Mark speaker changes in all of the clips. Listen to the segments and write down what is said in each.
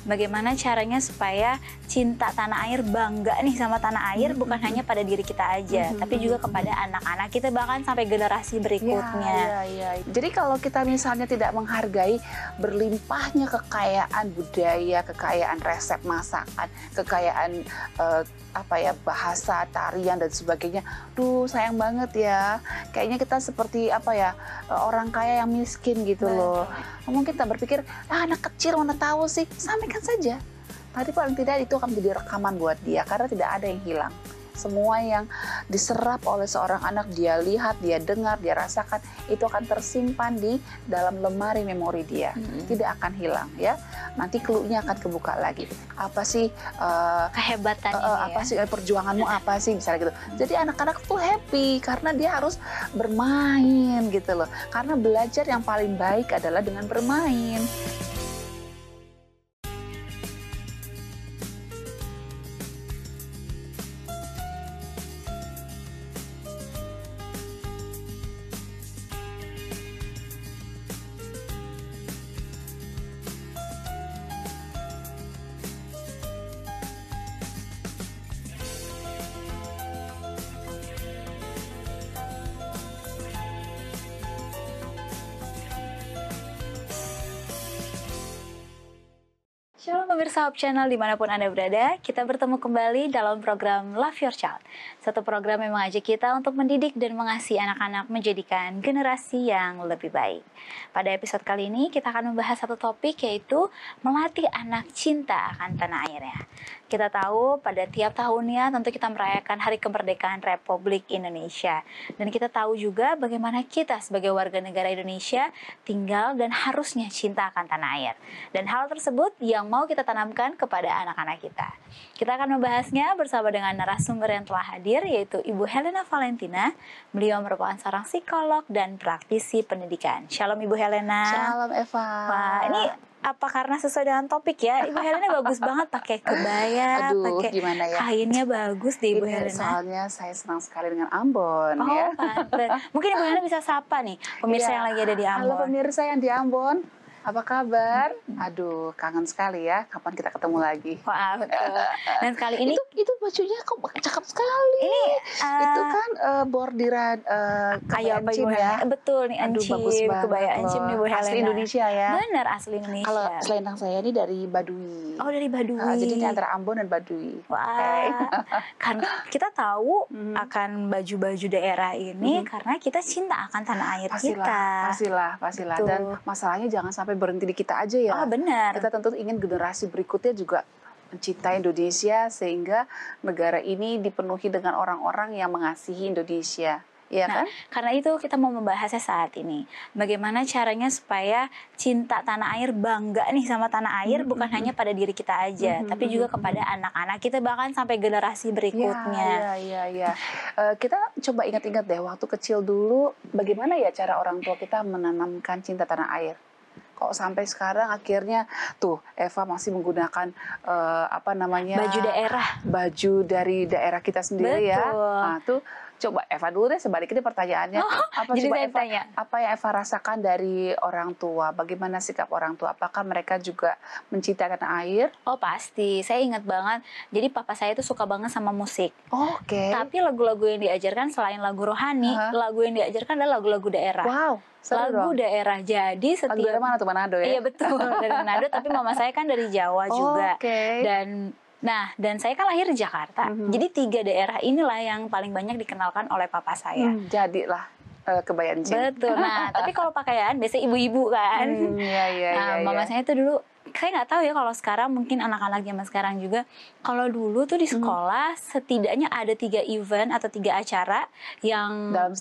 Speaker 1: bagaimana caranya supaya cinta tanah air, bangga nih sama tanah air, bukan hanya pada diri kita aja, tapi juga kepada anak-anak kita, bahkan sampai generasi berikutnya.
Speaker 2: Jadi kalau kita misalnya tidak menghargai berlimpahnya kekayaan budaya, kekayaan resep masakan, kekayaan bahasa, tarian dan sebagainya, duh sayang banget ya. Kayaknya kita seperti orang kaya yang miskin gitu loh. Mungkin kita berpikir, anak kecil mana tahu sih, sampaikan saja. Tadi paling tidak itu akan menjadi rekaman buat dia, karena tidak ada yang hilang. Semua yang diserap oleh seorang anak, dia lihat, dia dengar, dia rasakan, itu akan tersimpan di dalam lemari memori dia. Tidak akan hilang ya. Nanti clue-nya akan kebuka lagi. Apa sih
Speaker 1: Kehebatan ini
Speaker 2: apa sih perjuanganmu, apa sih misalnya gitu. Jadi anak-anak tuh happy karena dia harus bermain gitu loh. Karena belajar yang paling baik adalah dengan bermain.
Speaker 1: Shalom pemirsa Hope Channel dimanapun Anda berada, kita bertemu kembali dalam program Love Your Child. Satu program yang mengajak kita untuk mendidik dan mengasihi anak-anak menjadikan generasi yang lebih baik. Pada episode kali ini kita akan membahas satu topik, yaitu melatih anak cinta akan tanah airnya. Kita tahu pada tiap tahunnya tentu kita merayakan Hari Kemerdekaan Republik Indonesia. Dan kita tahu juga bagaimana kita sebagai warga negara Indonesia tinggal dan harusnya cinta akan tanah air. Dan hal tersebut yang mau kita tanamkan kepada anak-anak kita. Kita akan membahasnya bersama dengan narasumber yang telah hadir, yaitu Ibu Helena Valentina. Beliau merupakan seorang psikolog dan praktisi pendidikan. Shalom Ibu Helena.
Speaker 2: Shalom Eva.
Speaker 1: Wah, ini apa karena sesuai dengan topik ya? Ibu Helena bagus banget pakai kebaya, pakai kainnya bagus deh Ibu Helena.
Speaker 2: Soalnya saya senang sekali dengan Ambon ya.
Speaker 1: Pantes. Mungkin Ibu Helena bisa sapa nih pemirsa yang lagi ada di Ambon.
Speaker 2: Halo pemirsa yang di Ambon. Apa kabar? Aduh, kangen sekali ya. Kapan kita ketemu lagi?
Speaker 1: Wah, betul. Dan kali ini
Speaker 2: itu bajunya kok cakep sekali.
Speaker 1: Ini
Speaker 2: itu kan bordiran kebaya encim ya.
Speaker 1: Betul nih, encim.
Speaker 2: Bagus banget.
Speaker 1: Kebaya encim nih Bu Helena.
Speaker 2: Asli Indonesia ya.
Speaker 1: Benar, asli Indonesia.
Speaker 2: Kalau selendang saya ini dari Baduy.
Speaker 1: Oh, dari Baduy.
Speaker 2: Jadi ini antara Ambon dan Baduy.
Speaker 1: Wah. Kan kita tahu akan baju-baju daerah ini karena kita cinta akan tanah air kita.
Speaker 2: Pastilah. Betul. Dan masalahnya jangan sampai berhenti di kita aja ya.
Speaker 1: Oh, benar.
Speaker 2: Kita tentu ingin generasi berikutnya juga mencintai Indonesia sehingga negara ini dipenuhi dengan orang-orang yang mengasihi Indonesia. Ya kan?
Speaker 1: Karena itu kita mau membahasnya saat ini. Bagaimana caranya supaya cinta tanah air, bangga nih sama tanah air, bukan hanya pada diri kita aja, tapi juga kepada anak-anak kita, bahkan sampai generasi berikutnya.
Speaker 2: Iya. Kita coba ingat-ingat deh, waktu kecil dulu, bagaimana ya cara orang tua kita menanamkan cinta tanah air? Kok sampai sekarang akhirnya tuh Eva masih menggunakan baju dari daerah kita sendiri.
Speaker 1: Betul.
Speaker 2: Ya. Nah, tuh coba Eva dulu deh, sebaliknya pertanyaannya. Apa yang Eva rasakan dari orang tua? Bagaimana sikap orang tua? Apakah mereka juga mencintai tanah air?
Speaker 1: Oh, pasti. Saya ingat banget. Jadi papa saya itu suka banget sama musik.
Speaker 2: Oke.
Speaker 1: Tapi lagu-lagu yang diajarkan selain lagu rohani, lagu yang diajarkan adalah lagu-lagu daerah.
Speaker 2: Wow.
Speaker 1: Lagu daerah. Jadi setiap...
Speaker 2: Lagu dari mana tuh? Manado ya?
Speaker 1: Iya, betul. Dari Manado, tapi mama saya kan dari Jawa juga.
Speaker 2: Oke.
Speaker 1: Dan saya kan lahir di Jakarta. Jadi 3 daerah inilah yang paling banyak dikenalkan oleh papa saya.
Speaker 2: Jadilah kebaya encim.
Speaker 1: Betul. Nah, tapi kalau pakaian biasanya ibu-ibu kan. Mama saya itu dulu, saya nggak tahu ya kalau sekarang, mungkin anak-anak zaman sekarang juga. Kalau dulu tuh di sekolah setidaknya ada 3 event atau 3 acara yang dalam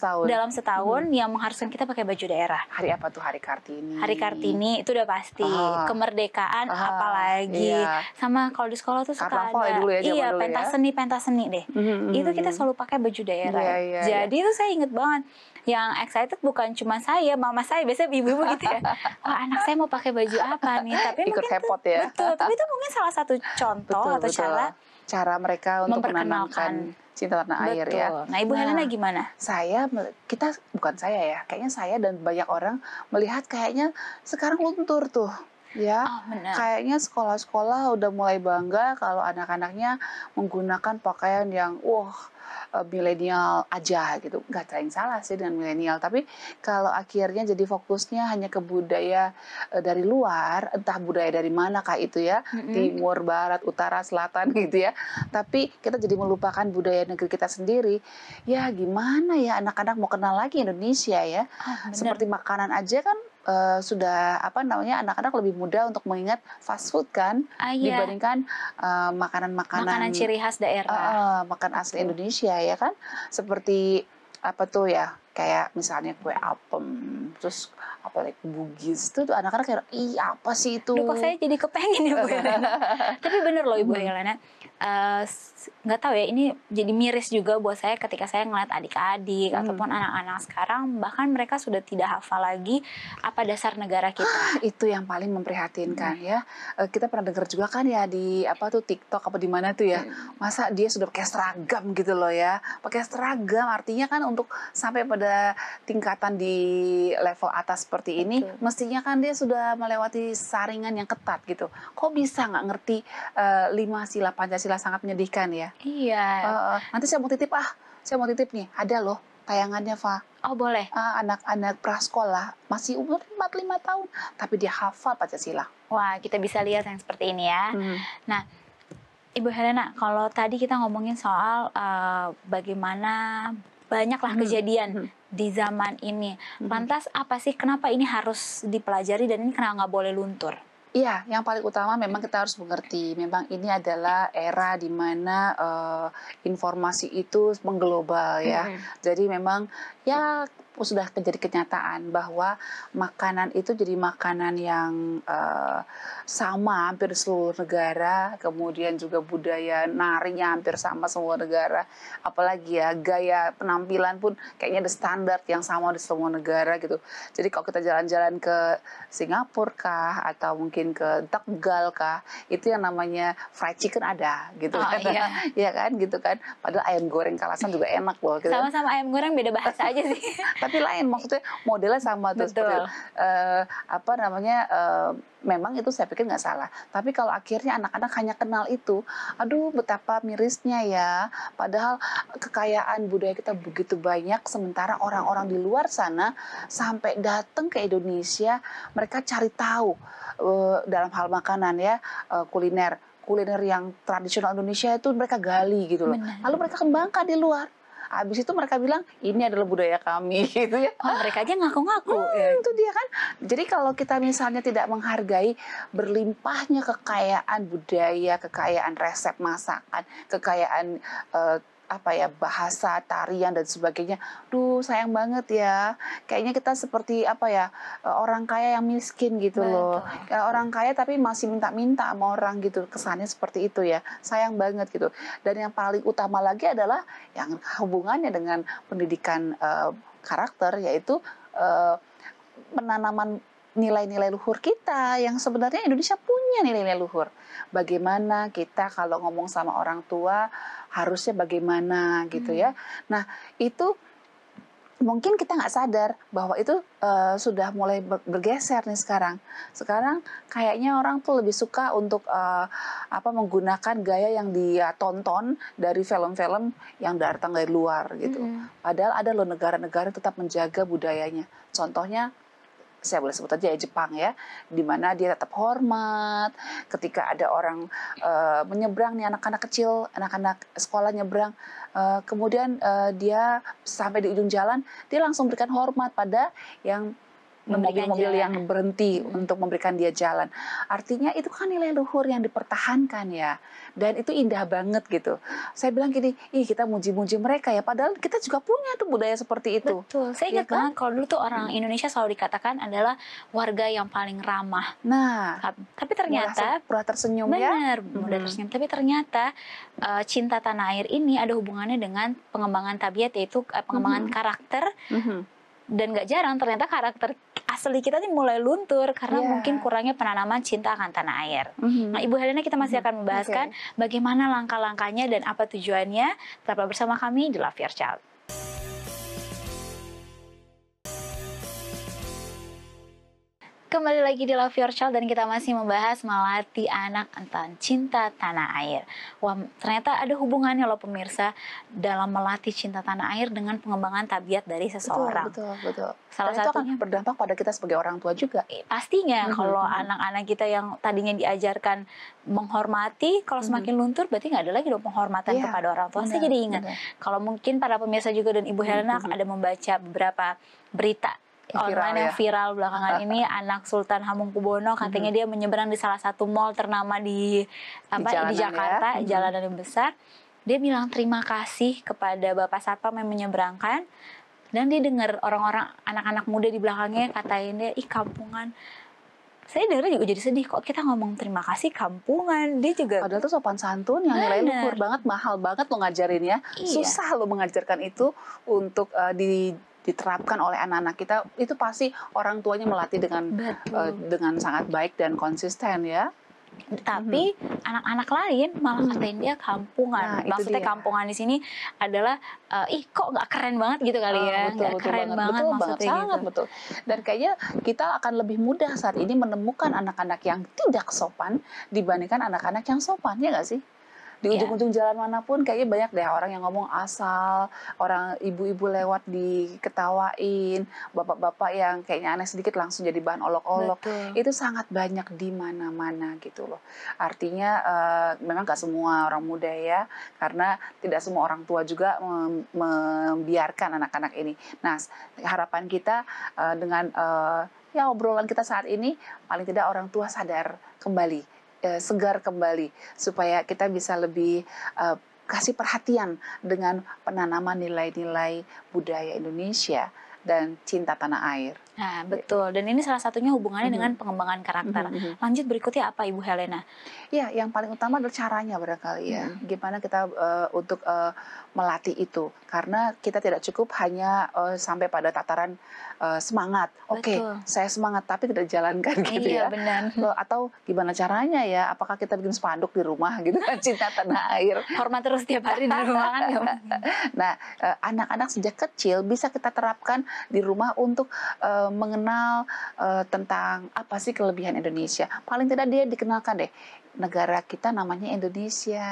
Speaker 1: setahun yang mengharuskan kita pakai baju daerah.
Speaker 2: Hari apa tuh? Hari Kartini.
Speaker 1: Hari Kartini itu udah pasti. Kemerdekaan apalagi. Sama kalau di sekolah tuh suka ada
Speaker 2: dulu ya,
Speaker 1: pentas seni deh. Itu kita selalu pakai baju daerah. Jadi itu saya inget banget. Yang excited bukan cuma saya, mama saya, biasanya ibu-ibu gitu ya. Wah, anak saya mau pakai baju apa nih? Tapi
Speaker 2: ikut hepot ya.
Speaker 1: Betul, tapi itu mungkin salah satu contoh atau
Speaker 2: cara mereka untuk menanamkan cinta tanah air ya.
Speaker 1: Nah, Ibu Helena gimana?
Speaker 2: Kayaknya saya dan banyak orang melihat kayaknya sekarang luntur tuh. ya.
Speaker 1: Oh, benar.
Speaker 2: Kayaknya sekolah-sekolah udah mulai bangga kalau anak-anaknya menggunakan pakaian yang milenial aja gitu. Nggak ada yang salah sih dengan milenial, tapi kalau akhirnya jadi fokusnya hanya ke budaya dari luar, entah budaya dari manakah itu ya, timur, barat, utara, selatan gitu ya. Tapi kita jadi melupakan budaya negeri kita sendiri. Ya gimana ya anak-anak mau kenal lagi Indonesia ya?
Speaker 1: Oh, benar.
Speaker 2: Seperti makanan aja kan sudah anak-anak lebih mudah untuk mengingat fast food kan
Speaker 1: Iya,
Speaker 2: dibandingkan makanan-makanan
Speaker 1: makanan ciri khas daerah.
Speaker 2: makan asli
Speaker 1: Betul.
Speaker 2: Indonesia ya kan, seperti apa tuh ya, kayak misalnya kue apem, terus apalagi Bugis tuh anak-anak kayak, "Ih, apa sih itu?"
Speaker 1: Aduh, kok saya jadi kepengen ya Bu Helena. Tapi bener loh Ibu
Speaker 2: Mhm,
Speaker 1: Helena, nggak tahu ya, ini jadi miris juga buat saya ketika saya ngeliat adik-adik
Speaker 2: mhm.
Speaker 1: ataupun anak-anak sekarang, bahkan mereka sudah tidak hafal lagi apa dasar negara kita.
Speaker 2: Itu yang paling memprihatinkan ya. Kita pernah dengar juga kan ya di apa tuh TikTok apa di mana tuh ya. Masa dia sudah pakai seragam gitu loh ya. Pakai seragam artinya kan untuk sampai pada tingkatan di level atas seperti ini
Speaker 1: Betul.
Speaker 2: mestinya kan dia sudah melewati saringan yang ketat gitu. Kok bisa nggak ngerti 5 sila Pancasila, sangat menyedihkan ya.
Speaker 1: Iya.
Speaker 2: Nanti saya mau titip nih, ada loh tayangannya, Fa.
Speaker 1: Oh, boleh.
Speaker 2: Anak-anak prasekolah masih umur 4-5 tahun, tapi dia hafal Pancasila.
Speaker 1: Wah, kita bisa lihat yang seperti ini ya.
Speaker 2: Mhm.
Speaker 1: Nah, Ibu Helena, kalau tadi kita ngomongin soal bagaimana banyaklah
Speaker 2: Mhm.
Speaker 1: kejadian
Speaker 2: Mhm.
Speaker 1: di zaman ini.
Speaker 2: Mhm.
Speaker 1: Lantas apa sih, kenapa ini harus dipelajari dan ini kenapa nggak boleh luntur?
Speaker 2: Iya, yang paling utama memang kita harus mengerti, memang ini adalah era di mana informasi itu mengglobal ya.
Speaker 1: Mhm.
Speaker 2: Jadi memang ya sudah menjadi kenyataan bahwa makanan itu jadi makanan yang sama hampir di seluruh negara, kemudian juga budaya narinya hampir sama semua negara. Apalagi ya gaya penampilan pun kayaknya ada standar yang sama di semua negara gitu. Jadi kalau kita jalan-jalan ke Singapura kah atau mungkin ke Tegal kah, itu yang namanya fried chicken ada gitu
Speaker 1: Oh,
Speaker 2: kan.
Speaker 1: iya.
Speaker 2: Iya kan gitu kan. Padahal ayam goreng Kalasan juga enak loh gitu kan.
Speaker 1: Sama-sama ayam goreng, beda bahasa aja sih.
Speaker 2: Tapi lain maksudnya modelnya sama tuh seperti
Speaker 1: Betul.
Speaker 2: memang itu saya pikir nggak salah. Tapi kalau akhirnya anak-anak hanya kenal itu, aduh betapa mirisnya ya. Padahal kekayaan budaya kita begitu banyak, sementara orang-orang di luar sana sampai datang ke Indonesia, mereka cari tahu dalam hal makanan ya, kuliner yang tradisional Indonesia itu mereka gali gitu loh.
Speaker 1: Benar.
Speaker 2: Lalu mereka kembangkan di luar. Habis itu mereka bilang ini adalah budaya kami gitu ya.
Speaker 1: Oh, mereka aja ngaku-ngaku. Ya.
Speaker 2: Itu dia kan. Jadi kalau kita misalnya tidak menghargai berlimpahnya kekayaan budaya, kekayaan resep masakan, kekayaan bahasa, tarian dan sebagainya. Duh, sayang banget ya. Kayaknya kita seperti orang kaya yang miskin gitu loh.
Speaker 1: Betul.
Speaker 2: Kayak orang kaya tapi masih minta-minta sama orang gitu. Kesannya seperti itu ya. Sayang banget gitu. Dan yang paling utama lagi adalah yang hubungannya dengan pendidikan karakter, yaitu penanaman nilai-nilai luhur kita yang sebenarnya Indonesia punya nilai-nilai luhur. Bagaimana kita kalau ngomong sama orang tua harusnya bagaimana gitu ya. Nah itu mungkin kita nggak sadar bahwa itu sudah mulai bergeser nih sekarang. Sekarang kayaknya orang tuh lebih suka untuk menggunakan gaya yang dia tonton dari film-film yang datang dari luar gitu. Padahal ada loh negara-negara yang tetap menjaga budayanya. Contohnya saya boleh sebut aja ya Jepang ya, di mana dia tetap hormat ketika ada orang menyeberang nih, anak-anak kecil, anak-anak sekolah nyebrang, kemudian dia sampai di ujung jalan dia langsung berikan hormat pada yang mobil-mobil yang berhenti untuk memberikan dia jalan. Artinya itu kan nilai luhur yang dipertahankan ya. Dan itu indah banget gitu. Saya bilang gini, kita muji-muji mereka ya. Padahal kita juga punya tuh budaya seperti itu.
Speaker 1: Betul. Saya ingat banget kalau dulu tuh orang Indonesia selalu dikatakan adalah warga yang paling ramah.
Speaker 2: Nah,
Speaker 1: tapi ternyata
Speaker 2: pernah tersenyum ya.
Speaker 1: Benar, mudah tersenyum. Tapi ternyata cinta tanah air ini ada hubungannya dengan pengembangan tabiat, yaitu pengembangan karakter. Dan gak jarang ternyata karakter asli kita nih mulai luntur karena mungkin kurangnya penanaman cinta akan tanah air. Nah, Ibu Helena, kita masih akan membahaskan bagaimana langkah-langkahnya dan apa tujuannya. Tetaplah bersama kami di Love Your Child. Kembali lagi di Love Your Child dan kita masih membahas melatih anak tentang cinta tanah air. Wah, ternyata ada hubungannya loh pemirsa dalam melatih cinta tanah air dengan pengembangan tabiat dari seseorang.
Speaker 2: Betul.
Speaker 1: Salah
Speaker 2: Dan itu akan
Speaker 1: satunya
Speaker 2: berdampak pada kita sebagai orang tua juga.
Speaker 1: pastinya kalau anak-anak kita yang tadinya diajarkan menghormati, kalau semakin luntur berarti nggak ada lagi dong penghormatan
Speaker 2: Iya,
Speaker 1: kepada orang tua. Saya
Speaker 2: benar,
Speaker 1: jadi ingat,
Speaker 2: benar.
Speaker 1: kalau mungkin para pemirsa juga dan Ibu Helena ada membaca beberapa berita
Speaker 2: Yang viral,
Speaker 1: online yang
Speaker 2: ya.
Speaker 1: viral belakangan ini, anak Sultan Hamengkubuwono katanya dia menyeberang di salah satu mall ternama di
Speaker 2: jalanan,
Speaker 1: Jakarta,
Speaker 2: ya.
Speaker 1: jalanan yang besar. Dia bilang terima kasih kepada Bapak Satpam yang menyeberangkan, dan dia dengar orang-orang anak-anak muda di belakangnya katain dia, ih kampungan. Saya dengarnya juga jadi sedih, kok kita ngomong terima kasih kampungan. Dia juga
Speaker 2: Padahal tuh sopan santun yang nilai luhur banget, mahal banget lo ngajarinnya.
Speaker 1: Iya.
Speaker 2: Susah lo mengajarkan itu untuk diterapkan oleh anak-anak kita. Itu pasti orang tuanya melatih dengan sangat baik dan konsisten ya.
Speaker 1: Tapi anak-anak lain malah katain dia kampungan.
Speaker 2: Nah, itu
Speaker 1: Maksudnya
Speaker 2: dia.
Speaker 1: kampungan di sini adalah ih kok nggak keren banget gitu kali ya, nggak keren banget maksudnya
Speaker 2: sangat
Speaker 1: gitu.
Speaker 2: betul. Dan kayaknya kita akan lebih mudah saat ini menemukan anak-anak yang tidak sopan dibandingkan anak-anak yang sopan, ya nggak sih? Di
Speaker 1: Iya.
Speaker 2: ujung-ujung jalan manapun kayaknya banyak deh orang yang ngomong asal, orang ibu-ibu lewat diketawain, bapak-bapak yang kayaknya aneh sedikit langsung jadi bahan olok-olok.
Speaker 1: Betul.
Speaker 2: Itu sangat banyak di mana-mana gitu loh. Artinya memang gak semua orang muda ya, karena tidak semua orang tua juga membiarkan anak-anak ini. Nah, harapan kita dengan ya obrolan kita saat ini, paling tidak orang tua sadar kembali, segar kembali, supaya kita bisa lebih kasih perhatian dengan penanaman nilai-nilai budaya Indonesia dan cinta tanah air.
Speaker 1: Nah, betul. Dan ini salah satunya hubungannya dengan pengembangan karakter. Lanjut berikutnya apa Ibu Helena?
Speaker 2: Ya, yang paling utama adalah caranya barangkali ya. Gimana kita untuk melatih itu. Karena kita tidak cukup hanya sampai pada tataran semangat. Oke, saya semangat tapi tidak dijalankan gitu
Speaker 1: Iya,
Speaker 2: ya.
Speaker 1: benar.
Speaker 2: Atau gimana caranya ya? Apakah kita bikin spanduk di rumah gitu kan, cinta tanah air.
Speaker 1: Hormat terus tiap hari di rumah kan nggak mungkin.
Speaker 2: Nah, anak-anak sejak kecil bisa kita terapkan di rumah untuk mengenal tentang apa sih kelebihan Indonesia. Paling tidak dia dikenalkan deh, negara kita namanya Indonesia,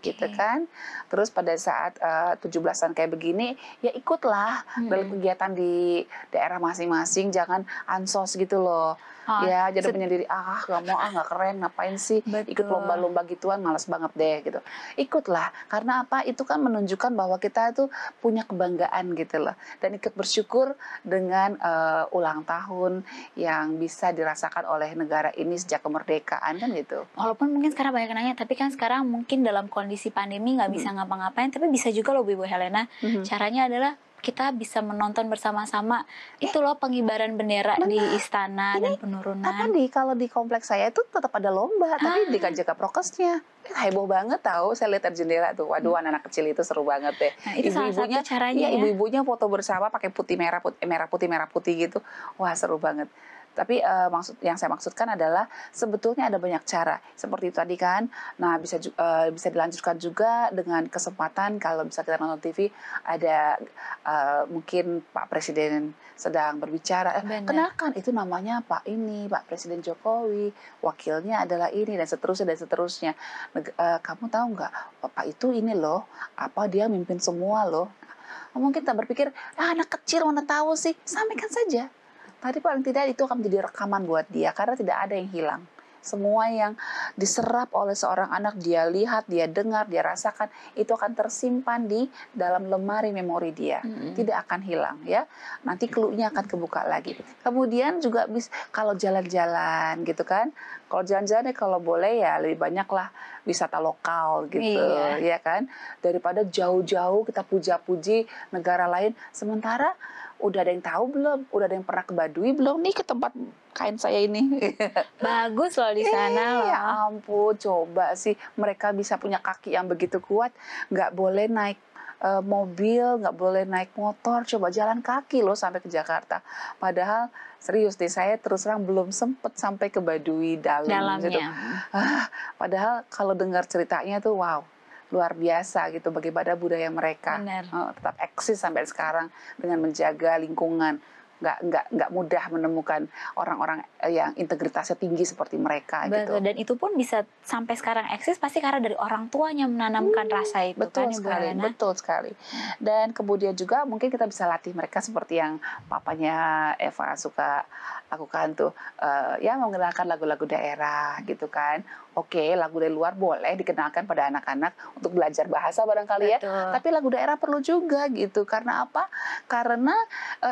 Speaker 2: gitu kan. Terus pada saat 17-an kayak begini, ya ikutlah dalam kegiatan di daerah masing-masing, jangan ansos gitu loh. Ya, jadi penyendiri, gak mau, gak keren, ngapain sih ikut lomba-lomba gituan, malas banget deh gitu. Ikutlah, karena apa? Itu kan menunjukkan bahwa kita itu punya kebanggaan gitu loh. Dan ikut bersyukur dengan ulang tahun yang bisa dirasakan oleh negara ini sejak kemerdekaan kan gitu.
Speaker 1: Walaupun mungkin sekarang banyak nanya, tapi kan sekarang mungkin dalam kondisi pandemi nggak bisa ngapa-ngapain, tapi bisa juga loh Ibu Helena. Caranya adalah kita bisa menonton bersama-sama itu loh pengibaran bendera di istana dan penurunan.
Speaker 2: Kalau di kompleks saya itu tetap ada lomba, tapi di Jaga Prokesnya heboh banget tahu. Saya lihat dari jendela tuh, waduh anak kecil itu seru banget deh.
Speaker 1: Nah, itu salah satu caranya ya.
Speaker 2: Ibu-ibunya foto bersama pakai putih merah putih gitu. Wah, seru banget. Tapi yang saya maksudkan adalah sebetulnya ada banyak cara seperti itu tadi kan. Nah, bisa dilanjutkan juga dengan kesempatan kalau bisa kita nonton TV ada mungkin Pak Presiden sedang berbicara. Kenalkan itu namanya Pak Presiden Jokowi, wakilnya adalah ini dan seterusnya. Kamu tahu nggak Pak itu ini loh, dia mimpin semua loh. Mungkin kita berpikir anak kecil mana tahu sih, sampaikan saja. Tadi paling tidak itu akan menjadi rekaman buat dia karena tidak ada yang hilang. Semua yang diserap oleh seorang anak, dia lihat, dia dengar, dia rasakan, itu akan tersimpan di dalam lemari memori dia. Tidak akan hilang ya. Nanti clue-nya akan kebuka lagi. Kemudian juga kalau jalan-jalan gitu kan. Kalau jalan-jalan kalau boleh ya lebih banyaklah wisata lokal gitu, ya kan. Daripada jauh-jauh kita puja-puji negara lain, sementara udah ada yang tahu belum? Udah ada yang pernah ke Baduy belum nih, ke tempat kain saya ini?
Speaker 1: Bagus loh di sana loh.
Speaker 2: Ya ampun, coba sih mereka bisa punya kaki yang begitu kuat, nggak boleh naik mobil, nggak boleh naik motor, coba jalan kaki loh sampai ke Jakarta. Padahal serius deh, saya terus terang belum sempet sampai ke Baduy dalamnya. Gitu. Padahal kalau dengar ceritanya tuh wow, luar biasa gitu bagaimana budaya mereka tetap eksis sampai sekarang dengan menjaga lingkungan. nggak mudah menemukan orang-orang yang integritasnya tinggi seperti mereka gitu.
Speaker 1: Betul, dan itu pun bisa sampai sekarang eksis pasti karena dari orang tuanya menanamkan rasa itu
Speaker 2: Betul
Speaker 1: kan Ibu
Speaker 2: sekali,
Speaker 1: Helena.
Speaker 2: betul sekali. Dan kemudian juga mungkin kita bisa latih mereka seperti yang papanya Eva suka lakukan tuh, ya mengenalkan lagu-lagu daerah gitu kan. Oke, lagu dari luar boleh dikenalkan pada anak-anak untuk belajar bahasa barangkali ya.
Speaker 1: Betul.
Speaker 2: Tapi lagu daerah perlu juga gitu. Karena apa? Karena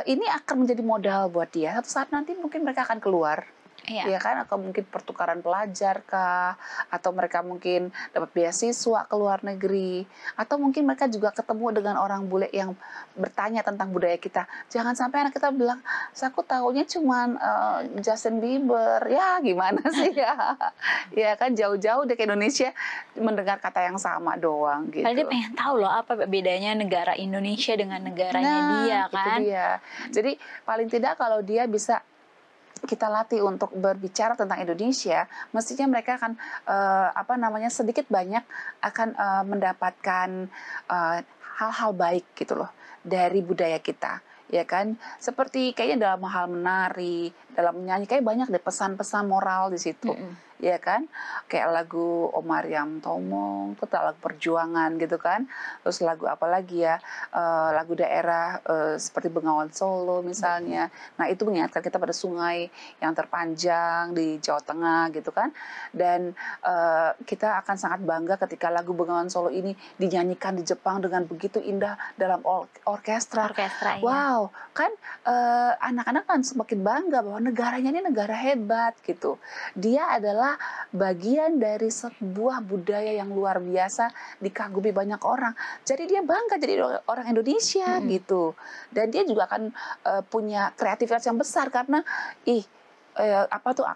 Speaker 2: ini akan menjadi modal buat dia. Satu saat nanti mungkin mereka akan keluar.
Speaker 1: Iya.
Speaker 2: Ya kan, atau mungkin pertukaran pelajar kah, atau mereka mungkin dapat beasiswa ke luar negeri, atau mungkin mereka juga ketemu dengan orang bule yang bertanya tentang budaya kita. Jangan sampai anak kita bilang, aku tahunya cuman Justin Bieber, ya gimana sih ya, ya kan jauh-jauh deh ke Indonesia mendengar kata yang sama doang gitu.
Speaker 1: Padahal dia pengen tahu loh apa bedanya negara Indonesia dengan negaranya dia kan.
Speaker 2: Itu dia. Jadi paling tidak kalau dia bisa kita latih untuk berbicara tentang Indonesia, mestinya mereka akan sedikit banyak akan mendapatkan hal-hal baik gitu loh dari budaya kita, ya kan? Seperti kayaknya dalam hal menari, dalam menyanyi, kayak banyak deh pesan-pesan moral di situ. Ya kan, kayak lagu Omar Yang Tomong, itu lagu perjuangan gitu kan. Terus lagu apa lagi ya, lagu daerah seperti Bengawan Solo misalnya. Nah itu mengingatkan kita pada sungai yang terpanjang di Jawa Tengah gitu kan. Dan kita akan sangat bangga ketika lagu Bengawan Solo ini dinyanyikan di Jepang dengan begitu indah dalam orkestra.
Speaker 1: Orkestra,
Speaker 2: wow, kan anak-anak kan semakin bangga bahwa negaranya ini negara hebat gitu. Dia adalah bagian dari sebuah budaya yang luar biasa dikagumi banyak orang. Jadi dia bangga jadi orang Indonesia gitu. Dan dia juga akan punya kreativitas yang besar karena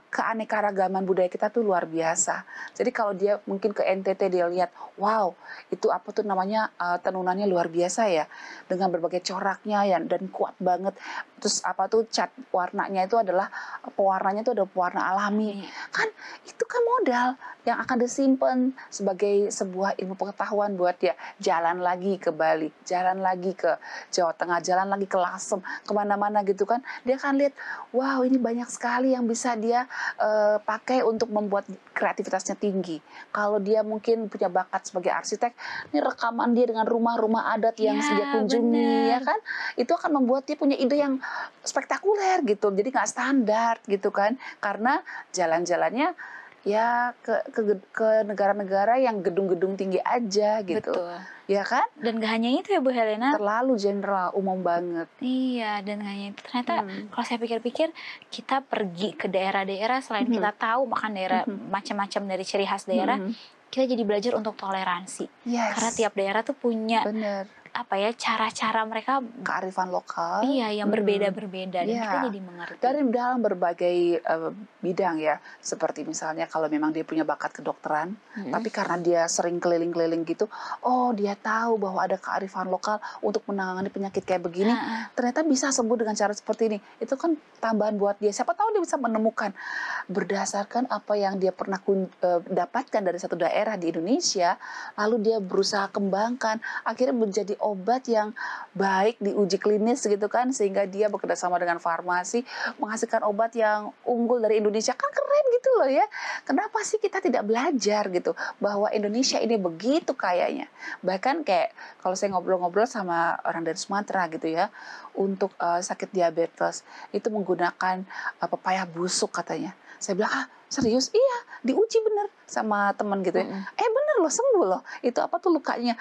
Speaker 2: keanekaragaman budaya kita tuh luar biasa. Jadi kalau dia mungkin ke NTT dia lihat, wow, itu apa tuh namanya tenunannya luar biasa ya, dengan berbagai coraknya ya dan kuat banget. Terus apa tuh cat warnanya itu adalah pewarnanya itu ada pewarna alami. Kan itu kan modal yang akan disimpan sebagai sebuah ilmu pengetahuan buat dia. Jalan lagi ke Bali, jalan lagi ke Jawa Tengah, jalan lagi ke Lasem, kemana-mana gitu kan. Dia akan lihat, wow ini banyak sekali yang bisa dia pakai untuk membuat kreativitasnya tinggi. Kalau dia mungkin punya bakat sebagai arsitek, ini rekaman dia dengan rumah-rumah adat yang dia kunjungi, ya kan? Itu akan membuat dia punya ide yang spektakuler gitu. Jadi nggak standar gitu kan? Karena jalan-jalannya ya ke negara-negara yang gedung-gedung tinggi aja gitu.
Speaker 1: Betul.
Speaker 2: Ya kan?
Speaker 1: Dan gak hanya itu ya Bu Helena.
Speaker 2: Terlalu general, umum banget.
Speaker 1: Iya, dan gak hanya itu. Ternyata kalau saya pikir-pikir, kita pergi ke daerah-daerah selain kita tahu makan daerah macam-macam dari ciri khas daerah, kita jadi belajar untuk toleransi. Karena tiap daerah tuh punya cara-cara mereka,
Speaker 2: kearifan lokal.
Speaker 1: Iya, yang berbeda-berbeda dan kita jadi mengerti.
Speaker 2: Dari dalam berbagai bidang ya, seperti misalnya kalau memang dia punya bakat kedokteran, tapi karena dia sering keliling-keliling gitu, oh dia tahu bahwa ada kearifan lokal untuk menangani penyakit kayak begini, ternyata bisa sembuh dengan cara seperti ini. Itu kan tambahan buat dia. Siapa tahu dia bisa menemukan berdasarkan apa yang dia pernah dapatkan dari satu daerah di Indonesia, lalu dia berusaha kembangkan, akhirnya menjadi obat yang baik diuji klinis gitu kan, sehingga dia bekerjasama dengan farmasi menghasilkan obat yang unggul dari Indonesia. Kan keren gitu loh ya. Kenapa sih kita tidak belajar gitu bahwa Indonesia ini begitu kayanya. Bahkan kayak kalau saya ngobrol-ngobrol sama orang dari Sumatera gitu ya, untuk sakit diabetes itu menggunakan pepaya busuk katanya. Saya bilang, serius? Iya, diuji bener sama teman gitu ya. Bener loh, sembuh loh. Itu apa tuh lukanya?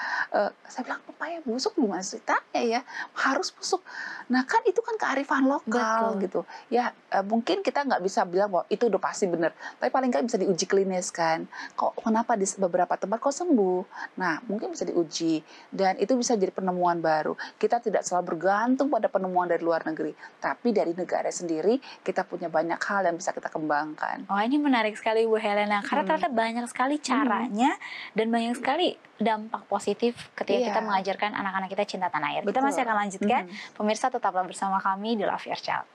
Speaker 2: Saya bilang, pepaya busuk gimana ceritanya ya? Harus busuk. Nah kan itu kan kearifan lokal gitu. Ya mungkin kita nggak bisa bilang bahwa itu udah pasti bener. Tapi paling nggak bisa diuji klinis kan. Kenapa di beberapa tempat kok sembuh? Nah mungkin bisa diuji. Dan itu bisa jadi penemuan baru. Kita tidak selalu bergantung pada penemuan dari luar negeri. Tapi dari negara sendiri kita punya banyak hal yang bisa kita kembangkan.
Speaker 1: Oh ini menarik sekali Bu Helena. Karena ternyata banyak sekali caranya dan banyak sekali dampak positif ketika kita mengajarkan anak-anak kita cinta tanah air. Kita masih akan lanjutkan. Pemirsa tetaplah bersama kami di Love Your Child.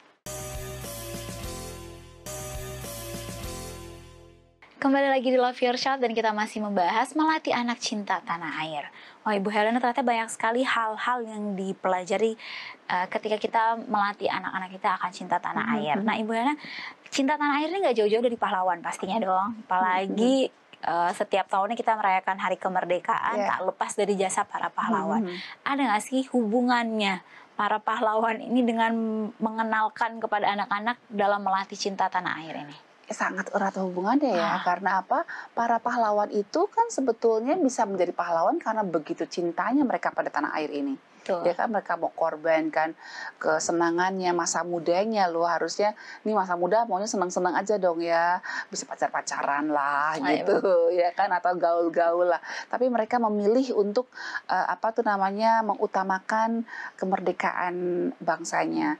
Speaker 1: Kembali lagi di Love Your Child dan kita masih membahas melatih anak cinta tanah air. Wah, Ibu Helena, ternyata banyak sekali hal-hal yang dipelajari ketika kita melatih anak-anak kita akan cinta tanah air. Nah, Ibu Helena, cinta tanah air ini nggak jauh-jauh dari pahlawan pastinya dong. Apalagi setiap tahunnya kita merayakan Hari Kemerdekaan, tak lepas dari jasa para pahlawan. Ada nggak sih hubungannya para pahlawan ini dengan mengenalkan kepada anak-anak dalam melatih cinta tanah air ini?
Speaker 2: Sangat erat hubungannya ya, karena apa? Para pahlawan itu kan sebetulnya bisa menjadi pahlawan karena begitu cintanya mereka pada tanah air ini.
Speaker 1: Betul.
Speaker 2: Ya kan, mereka mau korbankan kesenangannya, masa mudanya loh. Harusnya nih masa muda maunya senang-senang aja dong ya, bisa pacar-pacaran lah gitu ya kan, atau gaul-gaul lah. Tapi mereka memilih untuk mengutamakan kemerdekaan bangsanya,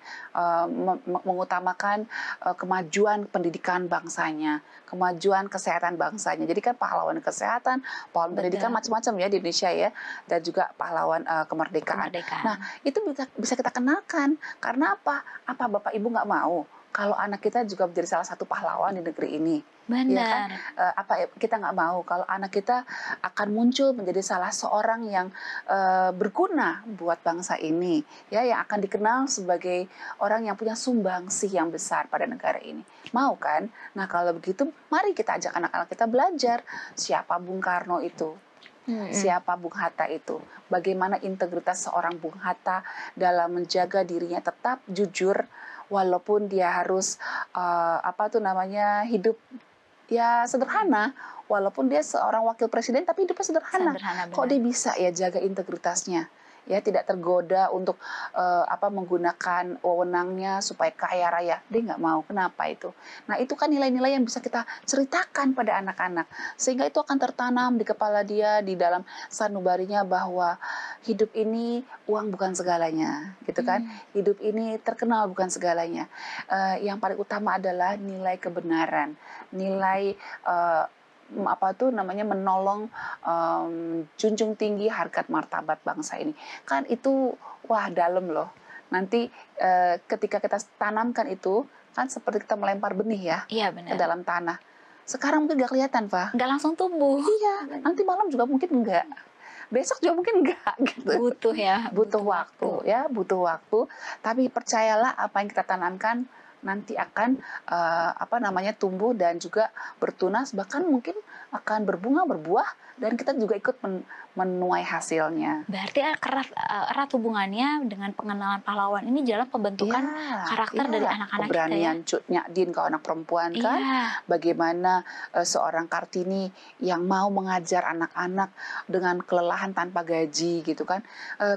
Speaker 2: mengutamakan kemajuan pendidikan bangsanya, kemajuan kesehatan bangsanya. Jadi kan pahlawan kesehatan, pahlawan pendidikan macam-macam ya di Indonesia ya, dan juga pahlawan kemerdekaan. Nah, itu bisa kita kenalkan. Karena apa? Apa Bapak Ibu nggak mau kalau anak kita juga menjadi salah satu pahlawan di negeri ini?
Speaker 1: Benar.
Speaker 2: Ya kan? Kita nggak mau kalau anak kita akan muncul menjadi salah seorang yang berguna buat bangsa ini, ya, yang akan dikenal sebagai orang yang punya sumbangsih yang besar pada negara ini. Mau kan? Nah, kalau begitu, mari kita ajak anak-anak kita belajar siapa Bung Karno itu. Siapa Bung Hatta itu, bagaimana integritas seorang Bung Hatta dalam menjaga dirinya tetap jujur walaupun dia harus hidup ya sederhana, walaupun dia seorang wakil presiden tapi hidupnya sederhana. Kok dia bisa ya jaga integritasnya, ya tidak tergoda untuk menggunakan wewenangnya supaya kaya raya. Dia nggak mau. Kenapa itu? Nah, itu kan nilai-nilai yang bisa kita ceritakan pada anak-anak, sehingga itu akan tertanam di kepala dia, di dalam sanubarinya, bahwa hidup ini uang bukan segalanya, gitu kan? Hidup ini terkenal bukan segalanya. Yang paling utama adalah nilai kebenaran, nilai menolong, junjung tinggi harkat martabat bangsa ini. Kan itu wah dalam loh. Nanti ketika kita tanamkan itu kan seperti kita melempar benih ya, ke dalam tanah. Sekarang mungkin nggak kelihatan, Pak.
Speaker 1: Nggak langsung tumbuh.
Speaker 2: Iya, nanti malam juga mungkin enggak. Besok juga mungkin enggak gitu.
Speaker 1: Butuh ya.
Speaker 2: Butuh waktu ya, butuh waktu. Tapi percayalah apa yang kita tanamkan nanti akan tumbuh dan juga bertunas, bahkan mungkin akan berbunga, berbuah, dan kita juga ikut menuai hasilnya.
Speaker 1: Berarti erat hubungannya dengan pengenalan pahlawan ini dalam pembentukan karakter dari anak-anak kita ya.
Speaker 2: Keberanian Cut Nyadin kalau anak perempuan kan, bagaimana seorang Kartini yang mau mengajar anak-anak dengan kelelahan tanpa gaji gitu kan.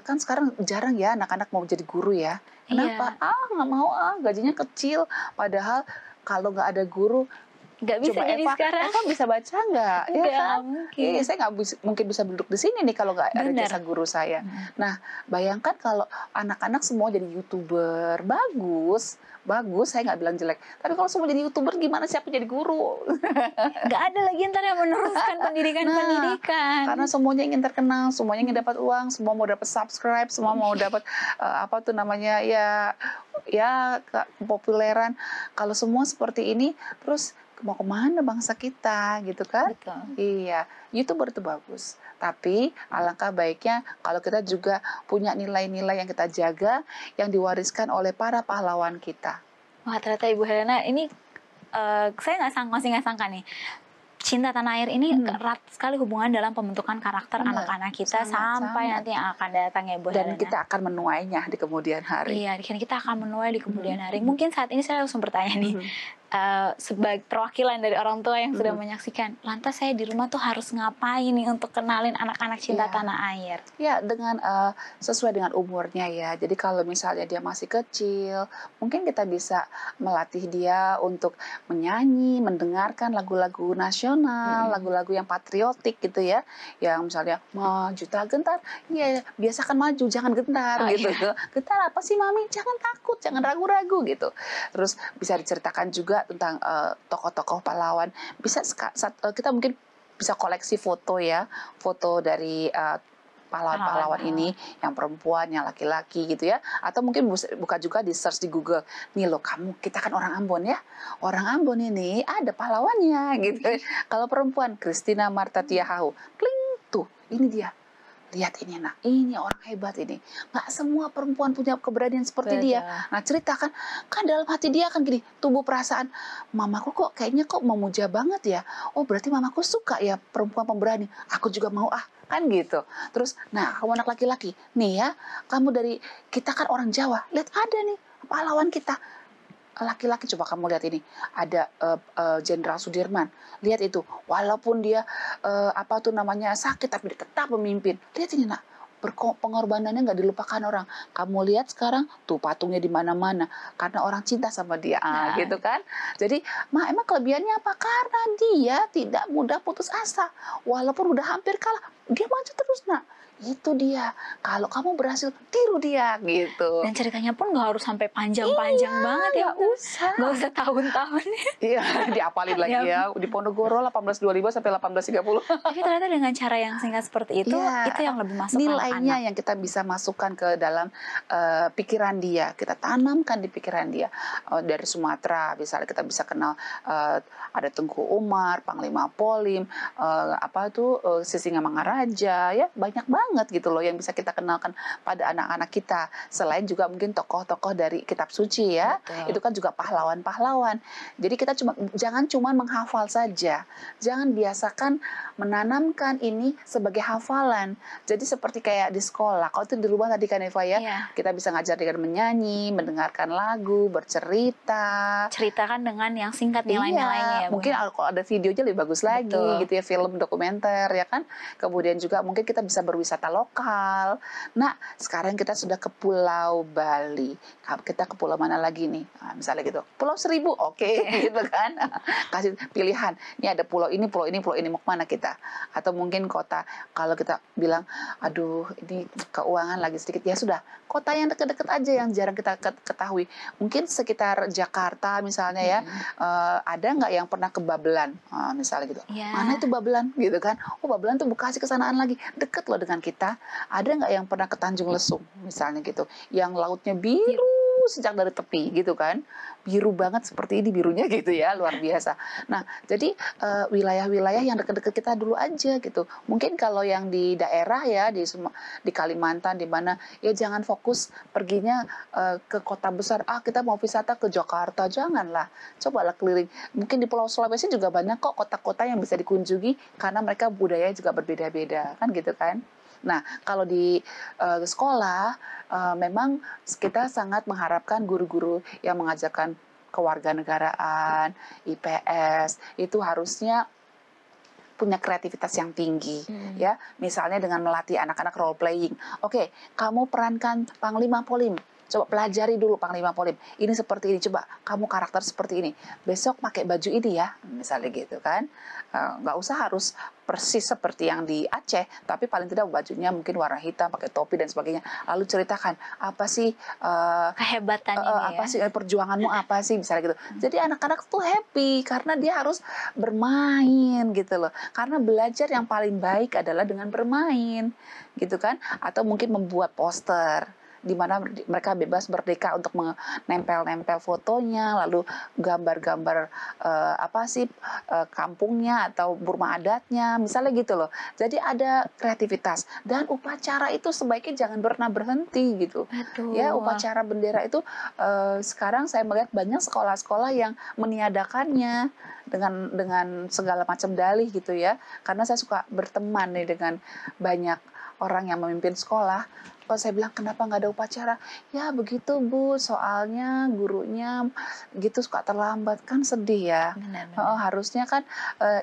Speaker 2: Kan sekarang jarang ya anak-anak mau jadi guru ya. Kenapa? Nggak mau, gajinya kecil. Padahal kalau nggak ada guru,
Speaker 1: nggak bisa jadi sekarang.
Speaker 2: Eva bisa baca nggak? Ya kan?
Speaker 1: Mungkin.
Speaker 2: Saya nggak mungkin bisa duduk di sini nih kalau nggak ada jasa guru saya. Nah, bayangkan kalau anak-anak semua jadi YouTuber, bagus, saya nggak bilang jelek. Tapi kalau semua jadi YouTuber, gimana siapa jadi guru?
Speaker 1: Nggak ada lagi ntar yang meneruskan pendidikan.
Speaker 2: Karena semuanya ingin terkenal, semuanya ingin dapat uang, semua mau dapat subscribe, semua mau dapat kepopuleran. Kalau semua seperti ini, terus mau kemana bangsa kita gitu kan?
Speaker 1: Betul.
Speaker 2: Iya, YouTuber itu bagus. Tapi alangkah baiknya kalau kita juga punya nilai-nilai yang kita jaga, yang diwariskan oleh para pahlawan kita.
Speaker 1: Wah, ternyata Ibu Helena ini saya masih nggak sangka nih. Cinta tanah air ini erat sekali hubungan dalam pembentukan karakter anak-anak kita sampai nanti yang akan datang ya Bu Helena.
Speaker 2: Dan kita akan menuainya di kemudian hari.
Speaker 1: Iya, kita akan menuai di kemudian hari. Mungkin saat ini saya langsung bertanya nih, sebagai perwakilan dari orang tua yang sudah menyaksikan, lantas saya di rumah tuh harus ngapain nih untuk kenalin anak-anak cinta tanah air?
Speaker 2: Ya, dengan sesuai dengan umurnya ya. Jadi kalau misalnya dia masih kecil, mungkin kita bisa melatih dia untuk menyanyi, mendengarkan lagu-lagu nasional, lagu-lagu yang patriotik gitu ya. Yang misalnya maju tak gentar, ya biasakan maju, jangan gentar gitu. Gentar apa sih Mami? Jangan takut, jangan ragu-ragu gitu. Terus bisa diceritakan juga tentang tokoh-tokoh pahlawan. Bisa kita mungkin bisa koleksi foto ya, foto dari pahlawan-pahlawan ini, yang perempuan, yang laki-laki gitu ya. Atau mungkin buka juga di search di Google. Nih loh kamu, kita kan orang Ambon ya. Orang Ambon ini ada pahlawannya gitu. Kalau perempuan, Christina Marta Tiahahu. Kling, tuh, ini dia. Lihat ini nak, ini orang hebat ini. Nggak semua perempuan punya keberanian seperti dia. Nah ceritakan, kan dalam hati dia kan gini, tumbuh perasaan, mamaku kok kayaknya kok memuja banget ya. Oh berarti mamaku suka ya perempuan pemberani. Aku juga mau kan gitu. Terus, nah kamu anak laki-laki, nih ya, kamu dari, kita kan orang Jawa, lihat ada nih pahlawan kita. Laki-laki, coba kamu lihat ini, ada Jenderal Sudirman, lihat itu, walaupun dia apa tuh namanya sakit tapi dia tetap memimpin. Lihat ini nak, pengorbanannya nggak dilupakan orang. Kamu lihat sekarang tuh patungnya di mana-mana karena orang cinta sama dia, gitu kan. Jadi emang kelebihannya apa? Karena dia tidak mudah putus asa, walaupun udah hampir kalah, dia maju terus nak. Itu dia. Kalau kamu berhasil, tiru dia gitu.
Speaker 1: Dan ceritanya pun nggak harus sampai panjang-panjang banget ya. Nggak usah tahun-tahun.
Speaker 2: Iya, diapalin lagi ya. Di Ponorogo 1825 sampai 1830.
Speaker 1: Tapi ternyata dengan cara yang singkat seperti itu, itu yang lebih masuk
Speaker 2: nilainya
Speaker 1: anak.
Speaker 2: yang kita bisa masukkan ke dalam pikiran dia. Kita tanamkan di pikiran dia. Dari Sumatera, misalnya kita bisa kenal ada Tengku Umar, Panglima Polim, Sisingamangaraja, ya banyak banget gitu loh yang bisa kita kenalkan pada anak-anak kita. Selain juga mungkin tokoh-tokoh dari kitab suci ya. Betul. Itu kan juga pahlawan-pahlawan. Jadi kita jangan cuma menghafal saja. Jangan biasakan menanamkan ini sebagai hafalan. Jadi seperti kayak di sekolah. Kalau itu di rumah tadi kan Eva ya, kita bisa ngajar dengan menyanyi, mendengarkan lagu, bercerita.
Speaker 1: Ceritakan dengan yang singkat nilai-nilainya ya.
Speaker 2: Mungkin kalau ada videonya lebih bagus lagi. Betul. Gitu ya, film dokumenter ya kan. Kemudian juga mungkin kita bisa berwisata lokal. Nah, sekarang kita sudah ke Pulau Bali. Kita ke pulau mana lagi nih? Nah, misalnya gitu. Pulau Seribu, oke, gitu kan. Kasih pilihan. Ini ada pulau ini, pulau ini, pulau ini. Mau kemana kita? Atau mungkin kota. Kalau kita bilang, aduh, ini keuangan lagi sedikit. Ya sudah, kota yang dekat-dekat aja yang jarang kita ketahui. Mungkin sekitar Jakarta misalnya ya. Ada nggak yang pernah ke Babelan? Misalnya gitu. Mana itu Babelan? Gitu kan. Oh, Babelan tuh Bekasi kesanaan lagi. Deket loh dengan kita. Ada nggak yang pernah ke Tanjung Lesung misalnya gitu, yang lautnya biru sejak dari tepi gitu kan, biru banget seperti ini birunya gitu ya, luar biasa. Nah jadi wilayah-wilayah yang dekat-dekat kita dulu aja gitu. Mungkin kalau yang di daerah ya di Kalimantan di mana ya jangan fokus perginya ke kota besar. Kita mau wisata ke Jakarta, janganlah, cobalah keliling. Mungkin di Pulau Sulawesi juga banyak kok kota-kota yang bisa dikunjungi karena mereka budayanya juga berbeda-beda kan gitu kan. Nah, kalau di sekolah, memang kita sangat mengharapkan guru-guru yang mengajarkan kewarganegaraan, IPS, itu harusnya punya kreativitas yang tinggi, ya. Misalnya dengan melatih anak-anak role playing. Oke, kamu perankan Panglima Polim. Coba pelajari dulu Panglima Polim. Ini seperti ini, coba kamu karakter seperti ini. Besok pakai baju ini ya, misalnya gitu kan. Nggak usah harus persis seperti yang di Aceh, tapi paling tidak bajunya mungkin warna hitam, pakai topi dan sebagainya. Lalu ceritakan apa sih
Speaker 1: kehebatan ini
Speaker 2: apa sih perjuanganmu apa sih, misalnya gitu. Jadi anak-anak tuh happy karena dia harus bermain gitu loh. Karena belajar yang paling baik adalah dengan bermain, gitu kan. Atau mungkin membuat poster di mana mereka bebas merdeka untuk menempel-nempel fotonya, lalu gambar-gambar kampungnya atau rumah adatnya, misalnya gitu loh. Jadi ada kreativitas dan upacara itu sebaiknya jangan pernah berhenti gitu.
Speaker 1: Betul.
Speaker 2: Ya, upacara bendera itu sekarang saya melihat banyak sekolah-sekolah yang meniadakannya dengan segala macam dalih gitu ya. Karena saya suka berteman nih dengan banyak orang yang memimpin sekolah. Kalau saya bilang kenapa nggak ada upacara? Ya begitu Bu, soalnya gurunya gitu suka terlambat, kan sedih ya. Harusnya kan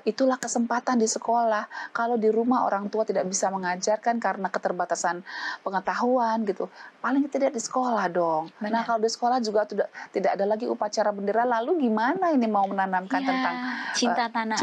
Speaker 2: itulah kesempatan di sekolah. Kalau di rumah orang tua tidak bisa mengajarkan karena keterbatasan pengetahuan gitu, paling tidak di sekolah dong. Benar. Nah kalau di sekolah juga tidak ada lagi upacara bendera, lalu gimana ini mau menanamkan tentang
Speaker 1: cinta tanah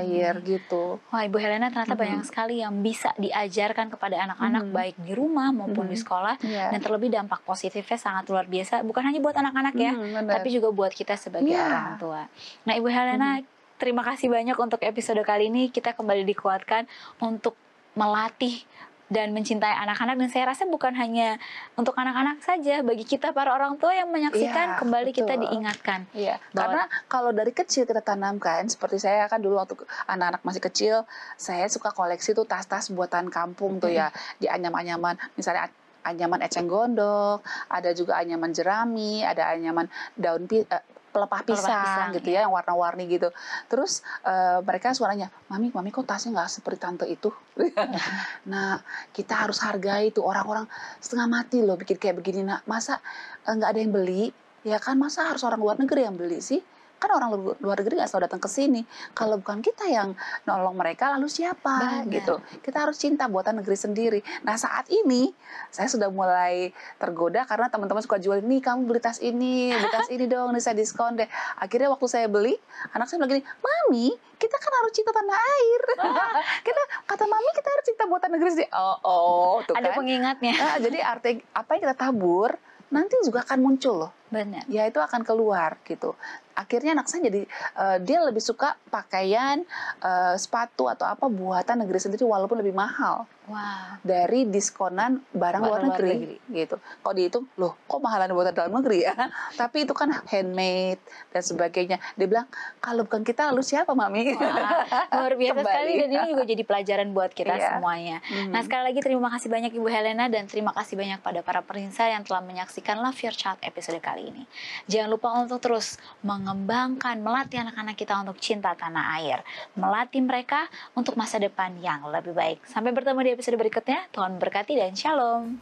Speaker 2: air gitu.
Speaker 1: Wah Ibu Helena ternyata banyak sekali yang bisa diajarkan kepada anak-anak baik di rumah maupun di sekolah, dan terlebih dampak positifnya sangat luar biasa, bukan hanya buat anak-anak ya, tapi juga buat kita sebagai orang tua. Nah Ibu Helena, terima kasih banyak untuk episode kali ini. Kita kembali dikuatkan untuk melatih dan mencintai anak-anak, dan saya rasa bukan hanya untuk anak-anak saja, bagi kita para orang tua yang menyaksikan
Speaker 2: Iya,
Speaker 1: kembali kita
Speaker 2: betul.
Speaker 1: diingatkan.
Speaker 2: Iya,
Speaker 1: Bahwa-
Speaker 2: karena kalau dari kecil kita tanamkan, seperti saya kan dulu waktu anak-anak masih kecil, saya suka koleksi tuh tas-tas buatan kampung tuh ya, di anyaman-anyaman, misalnya anyaman eceng gondok, ada juga anyaman jerami, ada anyaman pelepah pisang gitu ya, yang warna-warni gitu. Terus mereka suaranya, mami kok tasnya nggak seperti tante itu? Nah, kita harus hargai tuh orang-orang setengah mati loh bikin kayak begini. Nah, masa nggak ada yang beli? Ya kan, masa harus orang luar negeri yang beli sih? Kan orang luar negeri nggak selalu datang ke sini. Kalau bukan kita yang nolong mereka, lalu siapa?
Speaker 1: Benar.
Speaker 2: Gitu. Kita harus cinta buatan negeri sendiri. Nah, saat ini saya sudah mulai tergoda karena teman-teman suka jual, nih kamu beli tas ini dong, nih saya diskon deh. Akhirnya waktu saya beli, anak saya bilang gini, mami, kita kan harus cinta tanah air. Kata mami kita harus cinta buatan negeri sendiri. Tuh
Speaker 1: Ada
Speaker 2: kan.
Speaker 1: pengingatnya.
Speaker 2: Jadi arti apa yang kita tabur nanti juga akan muncul loh.
Speaker 1: Benar.
Speaker 2: Ya itu akan keluar gitu. Akhirnya anak saya jadi dia lebih suka pakaian, sepatu atau apa buatan negeri sendiri walaupun lebih mahal
Speaker 1: Wow.
Speaker 2: dari diskonan barang luar negeri gitu. Kalau dihitung, loh kok mahalan buatan dalam negeri ya? Tapi itu kan handmade dan sebagainya. Dia bilang, kalau bukan kita lalu siapa mami?
Speaker 1: Wah, luar biasa
Speaker 2: Kembali.
Speaker 1: sekali, dan ini juga jadi pelajaran buat kita
Speaker 2: Iya.
Speaker 1: semuanya. Nah, sekali lagi terima kasih banyak Ibu Helena, dan terima kasih banyak pada para pemirsa yang telah menyaksikan Love Your Child episode kali ini. Jangan lupa untuk terus mengembangkan, melatih anak-anak kita untuk cinta tanah air, melatih mereka untuk masa depan yang lebih baik. Sampai bertemu di episode berikutnya. Tuhan berkati dan shalom.